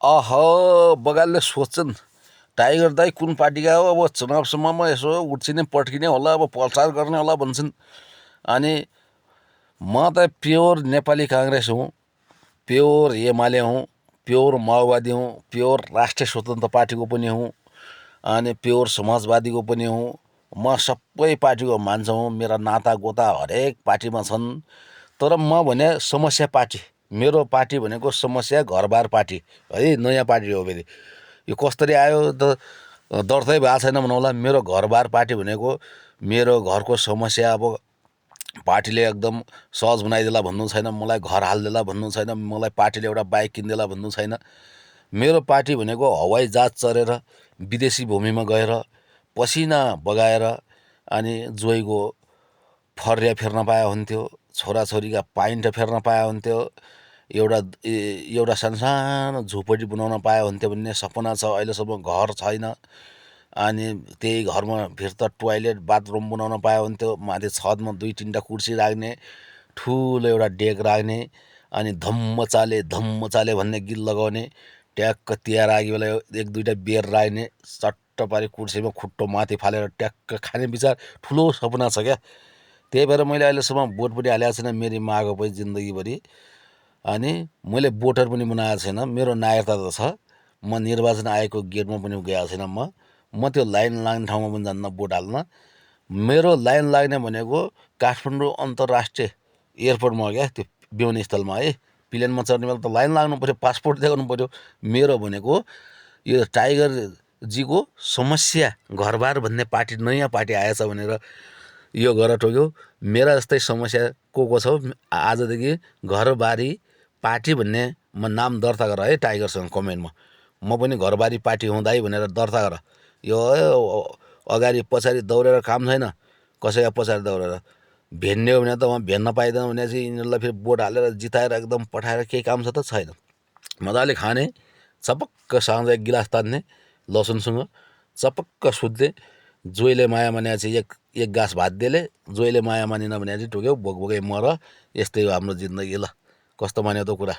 बगालले सोच्छन् टाइगर दाई कुन पार्टीका हो, अब चुनावसम्ममा यसो उठ्छिने पट्किने होला, अब प्रचार गर्ने होला भन्छन्। अनि म त प्योर नेपाली काङ्ग्रेस हुँ, प्योर एमाले हुँ, प्योर माओवादी हुँ, प्योर राष्ट्रिय स्वतन्त्र पार्टीको पनि हुँ, अनि प्योर समाजवादीको पनि हुँ। म सबै पार्टीको मान्छे हुँ, मेरा नाता गोता हरेक पार्टीमा छन्। तर म भने समस्या पार्टी, मेरो पार्टी भनेको समस्या घरबार पार्टी है, नयाँ पार्टी हो फेरि। यो कसरी आयो त दर्तै भएको छैन भनौँला। मेरो घरबार पार्टी भनेको मेरो घरको समस्या अब पार्टीले एकदम सहज बनाइदेला भन्नु छैन, मलाई घर हालिदेला भन्नु छैन, मलाई पार्टीले एउटा बाइक किनिदेला भन्नु छैन। मेरो पार्टी भनेको हवाई जहाज चढेर विदेशी भूमिमा गएर पसिना बगाएर अनि जोइको फर्या फेर्न पाए हुन्थ्यो, छोराछोरीका पाइन्ट फेर्न पाए हुन्थ्यो, एउटा सानसानो झुपडी बनाउन पाए हुन्थ्यो भन्ने सपना छ। अहिलेसम्म घर छैन। अनि त्यही घरमा भित्र टोयलेट बाथरुम बनाउन पाए हुन्थ्यो। माथि छतमा 2-3टा कुर्सी राख्ने, ठुलो एउटा डेक राख्ने, अनि धम्म चाले भन्ने गीत लगाउने, ट्याक्क तिहार आगे बेला 1-2टा बियर राख्ने, चट्ट पारी कुर्सीमा खुट्टो माथि फालेर ट्याक्क खाने विचार ठुलो सपना छ क्या। त्यही भएर मैले अहिलेसम्म बोट पनि हालेको छैन मेरी मागो पनि जिन्दगीभरि। अनि मैले बोटर पनि बनाएको छैन। मेरो नागरिकता त छ, म निर्वाचन आयोगको गेटमा पनि गएको छैन। म त्यो लाइन लाग्ने ठाउँमा पनि जान्न बोट हाल्न। मेरो लाइन लाग्ने भनेको काठमाडौँ अन्तर्राष्ट्रिय एयरपोर्टमा हो क्या, त्यो विमानस्थलमा है। प्लेनमा चढ्ने बेला त लाइन लाग्नु पऱ्यो, पासपोर्ट देखाउनु पऱ्यो। मेरो भनेको यो टाइगरजीको समस्या घरबार भन्ने पार्टी, नयाँ पार्टी आएछ भनेर यो गर टोक्यो। मेरा जस्तै समस्या को छ आजदेखि घरबारी पार्टी भन्ने म नाम दर्ता गर है टाइगरसँग कमेन्टमा। म पनि घरबारी पार्टी हुँदै भनेर दर्ता गर। यो अगाडि पछाडि दौडेर काम छैन, कसैका पछाडि दौडेर भेन्ने हो भने त उहाँ भेन्न पाइँदैन भने चाहिँ यिनीहरूलाई फेरि बोट हालेर जिताएर एकदम पठाएर केही काम छ त छैन। मजाले खाने, चपक्क साँझ 1 गिलास तान्ने लसुनसँग, चपक्क सुत्ने। जोइले माया माने चाहिँ एक गाँस भात देले, जोइले माया मानेन भने चाहिँ टोक्यो भोकभोकै मर। यस्तै हो हाम्रो जिन्दगी। ल कस्तो मान्यो त कुरा।